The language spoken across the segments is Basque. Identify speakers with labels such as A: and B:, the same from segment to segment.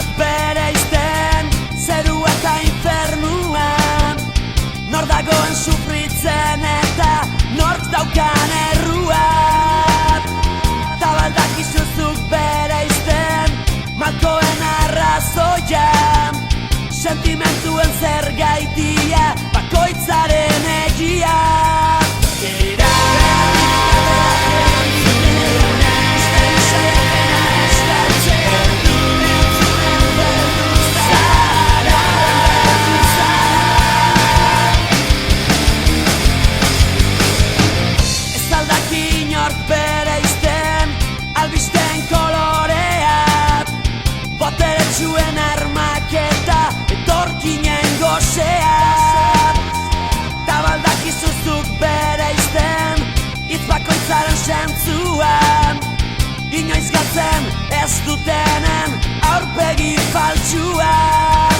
A: inork bereizten zeru eta infernuan. Nor dagoen sufritzen eta nork daukan errua. Ta baldakizuzuk bereizten malkoen arrazoia. Sentimentuen zergaitia bakoitzaren egia. Bereizten albisten koloreak, boteretsuen armaketa etorkinen goseak. Ta baldakizuzuk bereizten hitz bakoitzaren sentzuan, inoiz galtzen ez dutenen aurpegi faltsuak.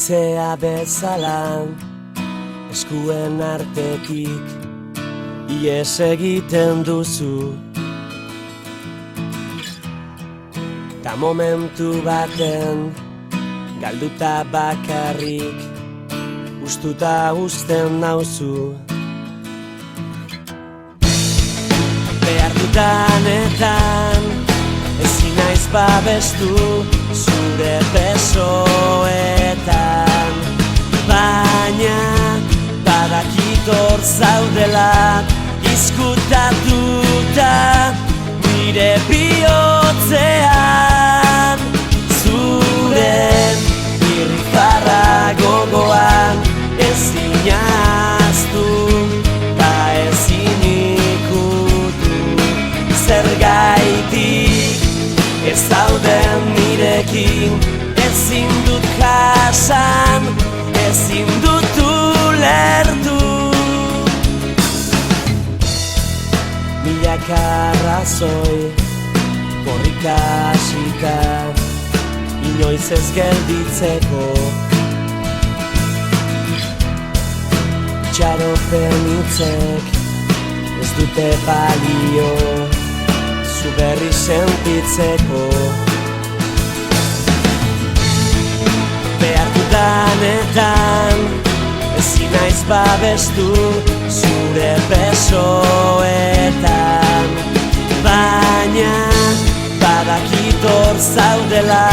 B: Haizea bezala eskuen artetik ies egiten duzu. Ta momentu baten galduta bakarrik ustuta uzten nauzu. Behar dutanetan ezin naiz babestu zure besoetan, baina badakit hor zaudela izkutatuta nire bihotzean. Zure irrifarra gogoan ezin ahaztu ba ezin ikutu. Zergaitik ez dauden nirekin. Ezin dut jasan, ezin dut ulertu. Milaka arrazoi korrikasika, inoiz ez gelditzeko. Itxaropen hitzek ez dute balio zu berri sentitzeko. Behar dudanetan ezin naiz babestu zure besoetan, baina badakit hor zaudela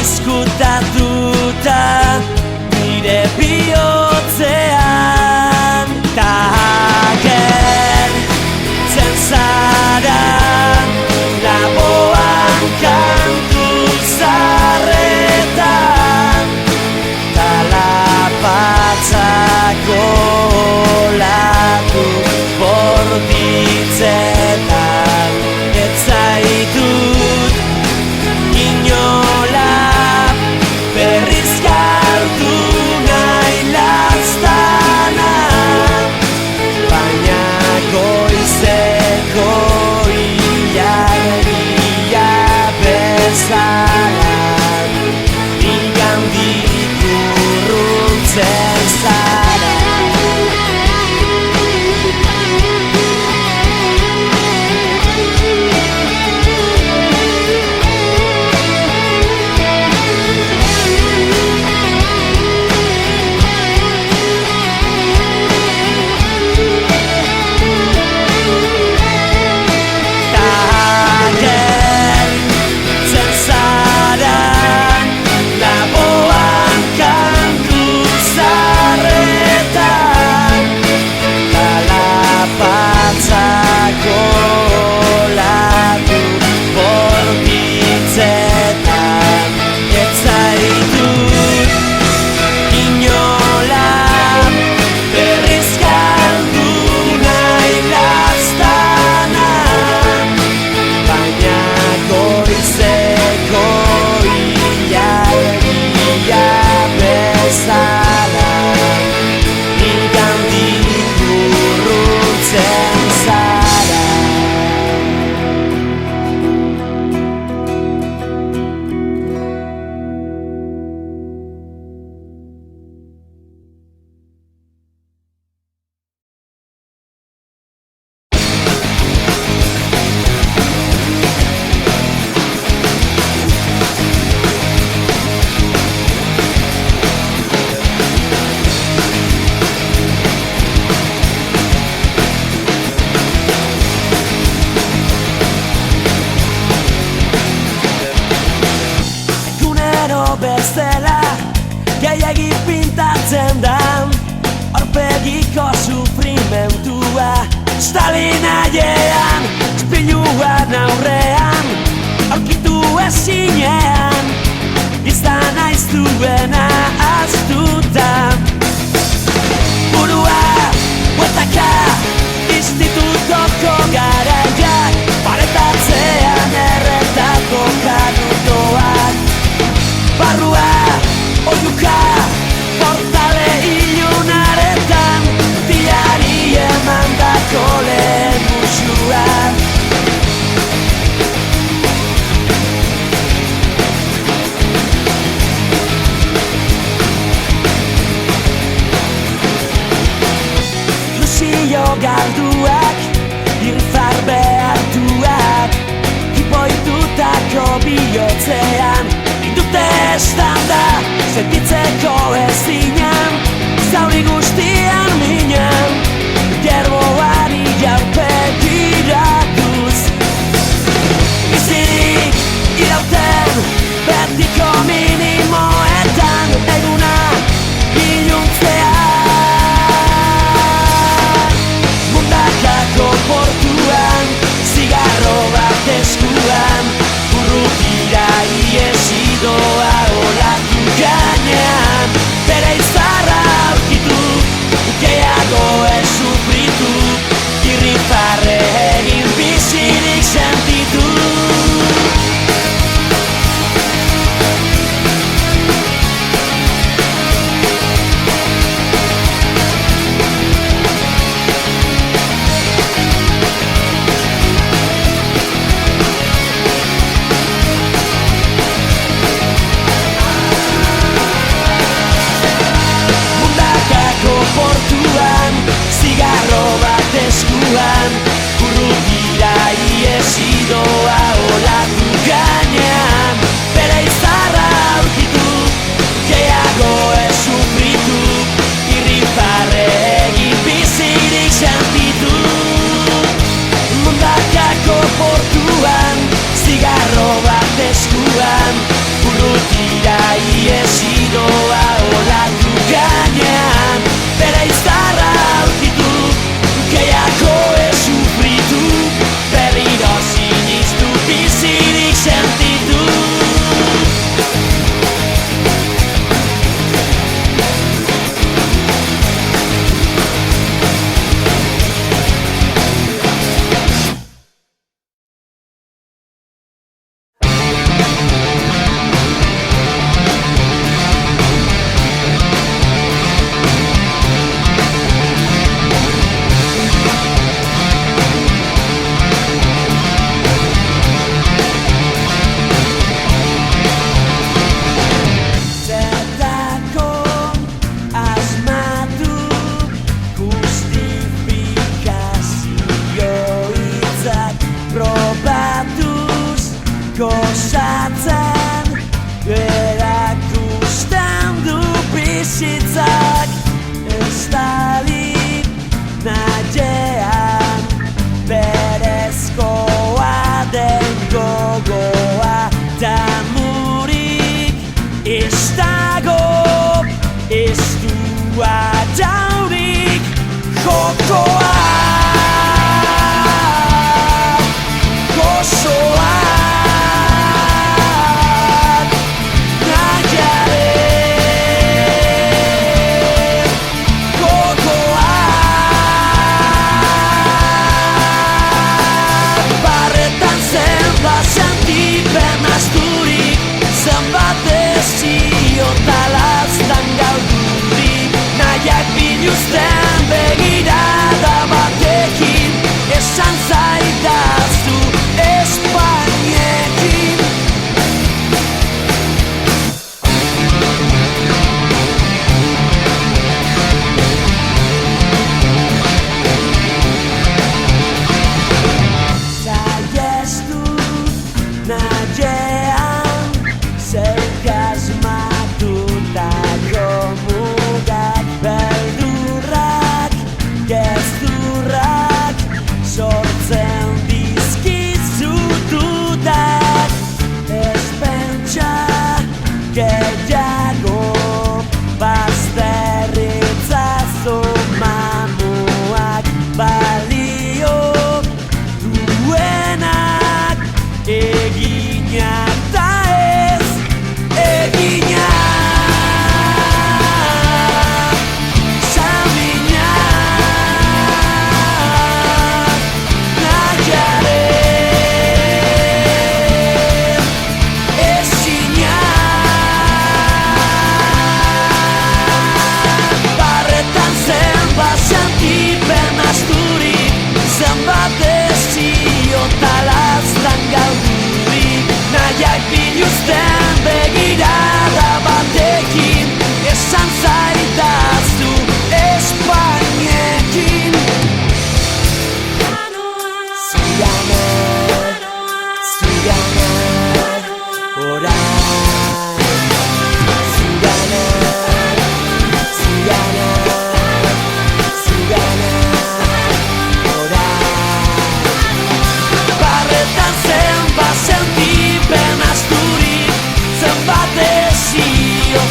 B: izkutatuta nire bihotzean. Ta agertzen zara laboan kantu zarretan, kalapatzako olatu borditzetan. Ez zaitut inola berriz galdu nahi laztana, baina goizeko ilargia bezala nigandik urruntzen zara. Bestela gehiagi pintatzen da aurpegiko sufrimentua. Stalin aiean, ispiluan aurrean aurkitu ezinean, izan aiztuena aztuta. Burua, bueltaka, institutoko garaiak, paretatzean erretako kanutoak. Barrua, oiuka, portale ilunaretan, diari emandako lehen musua. Ilusio galduak, irrifar behartuak, kipoitutako bihotzean, indute estanda, sentitzeko ezinan, zauri guztian minan, gerboari jaurpegiratuz. Bizirik irauten, betiko minimoetan, eguna iluntzean. Mundakako portuan, zigarro bat eskuan, urrutira iesidoa olatu gainean. Bere izarra aurkitu, gehiago ez sufritu, irrifarre egin bizirik sentitu. gozatzen erakusten du bizitzak estalik nahiean berezkoa den gogoa damurik ez dago ez dua jaurik jokoa gozoa Talaztan galdurik nahiak biluzten begirada batekin esan zaitaztu Espainekin Zaieztu nahiean zeukaz mugak, beldurrak, gezurrak sortzen dizkizututak ez pentsa gehiago bazterritzazu mamuak balio duenak eginak da ez eginak Talaztan galdurik nahiak biluzten begirada batekin esan zaitaztu Espainekin Zugana, zugana, orain Zugana, zugana, zugana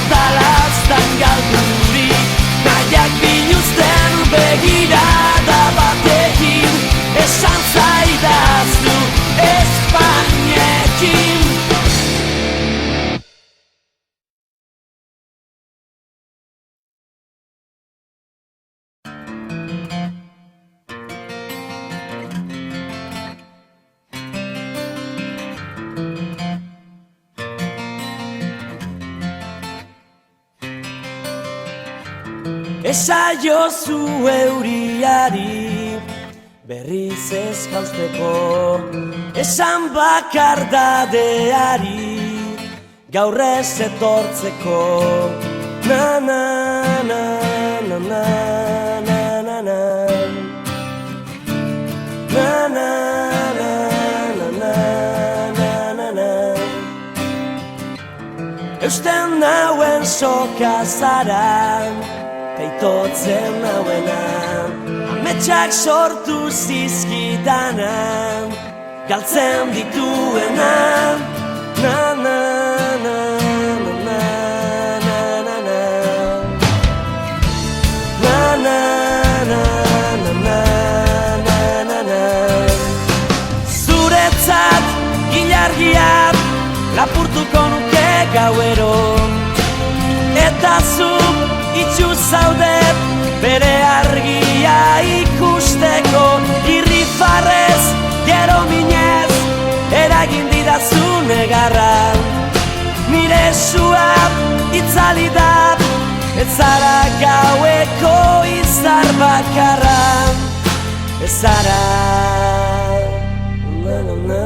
B: Talaztan galdurik nahiak biluzten begirada batekin esan zaitaztu Espainekin Esaiozu euriari berriz ez jausteko esan bakardadeari gaur ez etortzeko na na na na na na na na na na na na na na eusten nauen soka zara Kaitotzen nauena ametsak sortu zizkidana galtzen dituena na na na na na na na na na na na na na na na zuretzat ilargiak lapurtuko nuke gauero eta zu itxu zaudet bere argia ikusteko irrifarrez, gero minez eragin didazu negarra nire sua itzali dat ez zara gaueko izar bakarra ez zara na na na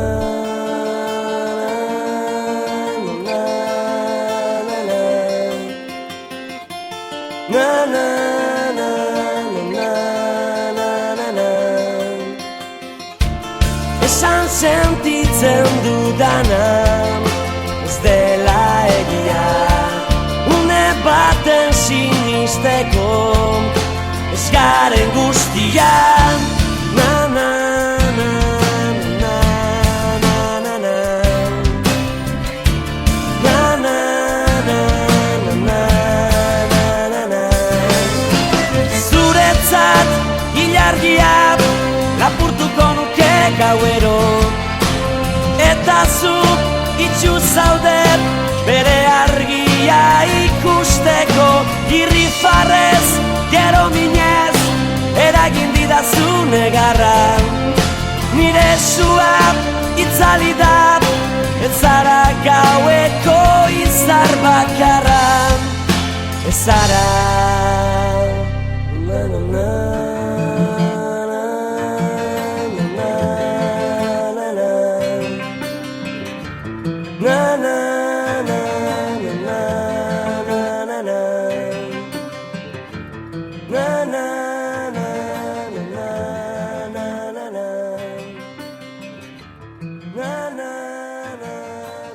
B: na na na na na na na esan sentitzen Pentsatzen dudana ez dela egia, une baten sinisteko ez garen guztian. Na na na na na na na na na na na na na. Zuretzat ilargia lapurtuko nuke gauero, eta zuk itxu zaude bere argia ikusteko. Irrifarrez, gero minez, eragin didazu negarra. Nire sua itzali da, ez zara gaueko izar bakarra. Ez zara na na na. Na na na na na na na na na na na na na na na. Na na na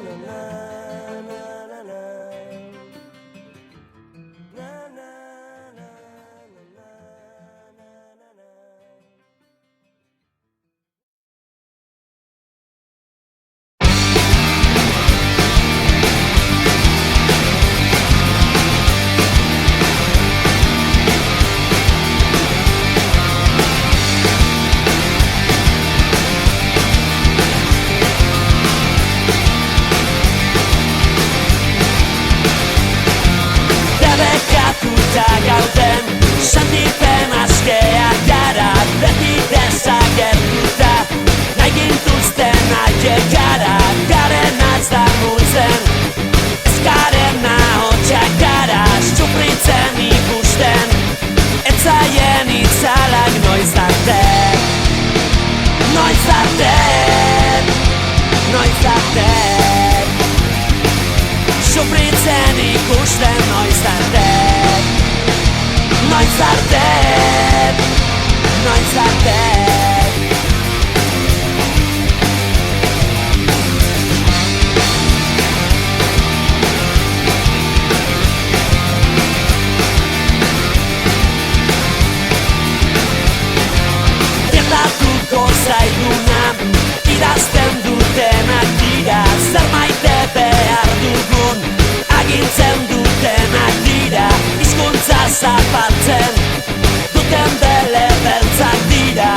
B: na na na na na. Na na na na na na. Gauden, sentipen askeak gara, beti desagertuta, nahi gintuzten aiek gara, garen az da multzen, ez garen ahotxak gara, sufritzen ikusten, ez zaien itzalak noiz arte, noiz arte, noiz arte, sufritzen ikusten noiz arte. Noiz arte, noiz arte. Gertatuko zaiguna, idazten dutenak dira, zer maite behar dugun, agintzen dutenak dira, hizkuntza zapaltzen duten bele beltzak dira.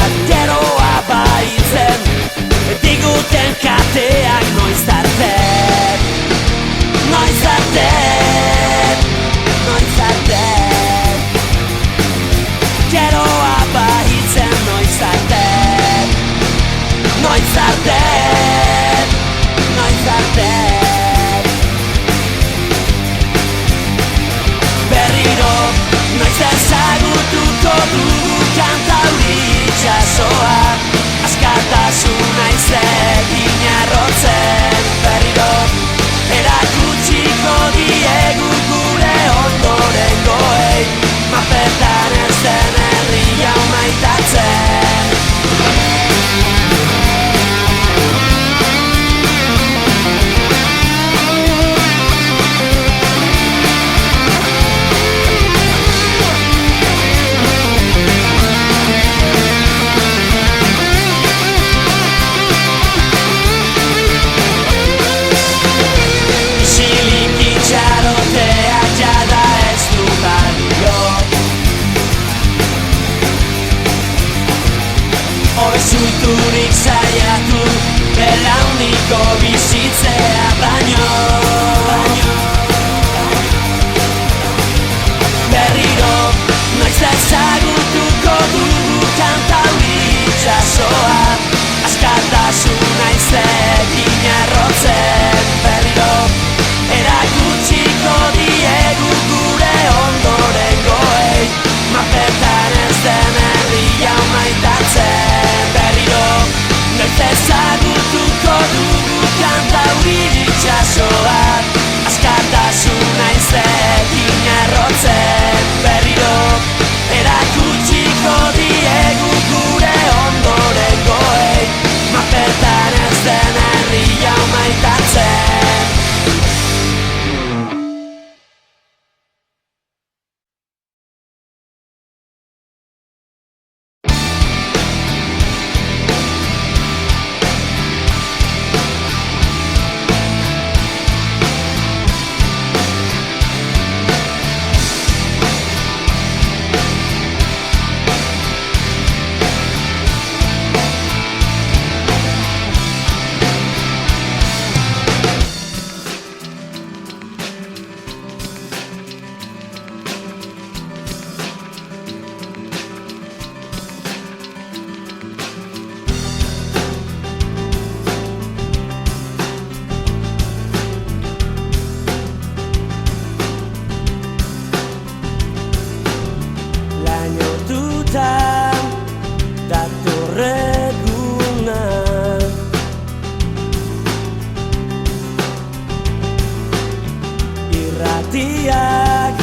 B: batiak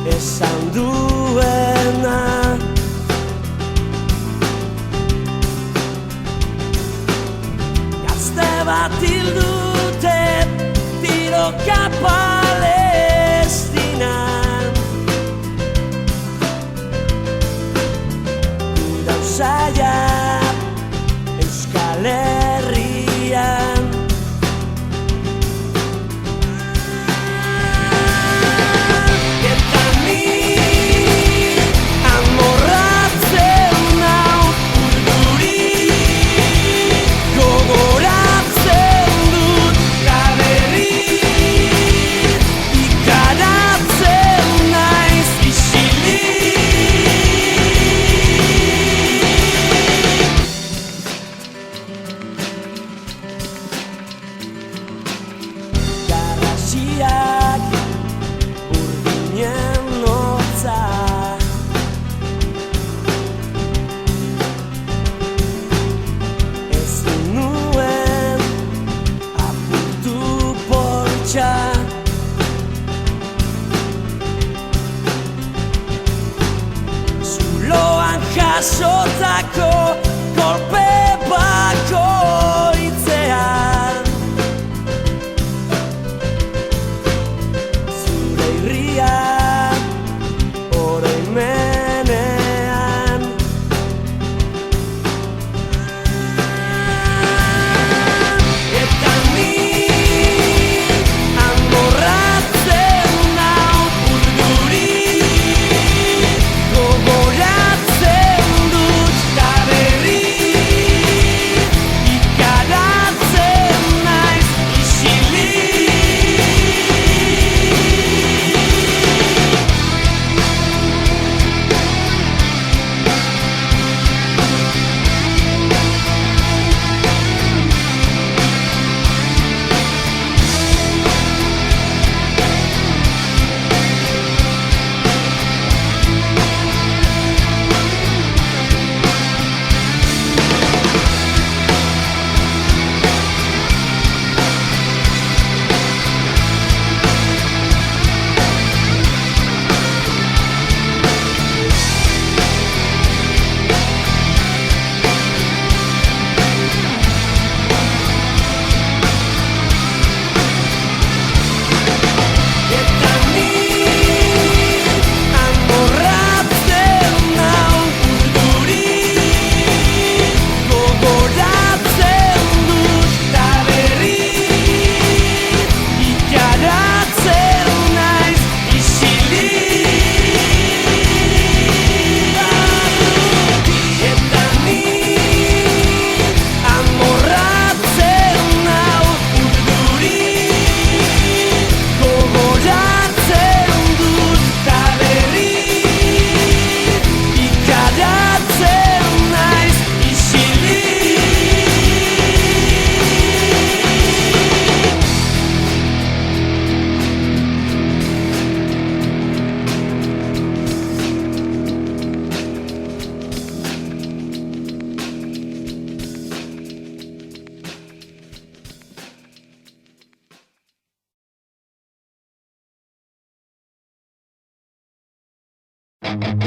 B: esan duena. Gazte bat hil dute tiroka Palestinan. Gauzaia Euskal Herrian. Eta ni amorratzen nau urduri, gogoratzen dut berri, ikaratzen naiz Garrasiak urdinen hotza, ez nuen apurtu poltsa. Zuloan jasotako kolpe bakoitzean, zure irria oroimenean. Eta ni amorratzen nau urduri, gogoratzen dut berri, ikaratzen naiz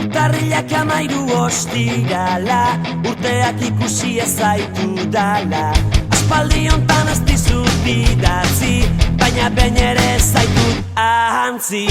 B: Urtarrilak 13 ostirala, urteak ikusi ez zaitu dala. Aspaldi hontan ez dizut idatzi, baina behin ere ez zaitut ahantzi.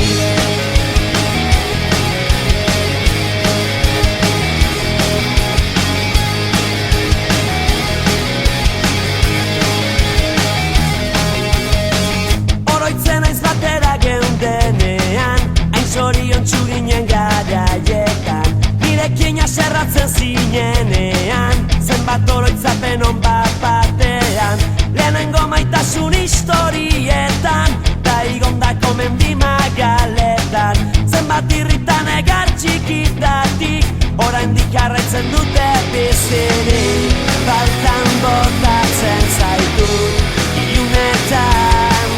B: Oroitzen naiz batera geundenean, hain zoriontsu ginen garaietan. Nirekin haserratzen zinenean, zenbat oroitzapen on bat batean. Lehenengo maitasun historietan, da igondako mendi magaletan. Zenbat irritan egar txikitatik, oraindik jarraitzen dute bizirik. Faltan botatzen zaitut ilunetan,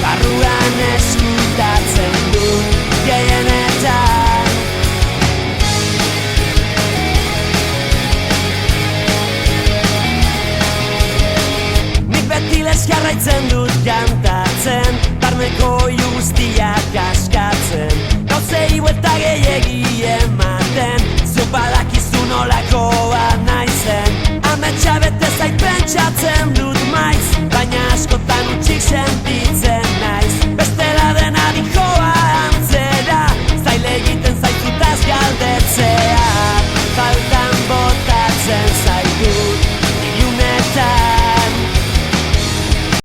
B: barruan eskutatzen dut gehienetan. Nik beti lez jarraitzen dut kantatzen, barne barneko guztiak askatzen, gauzei buelta gehiegi eman.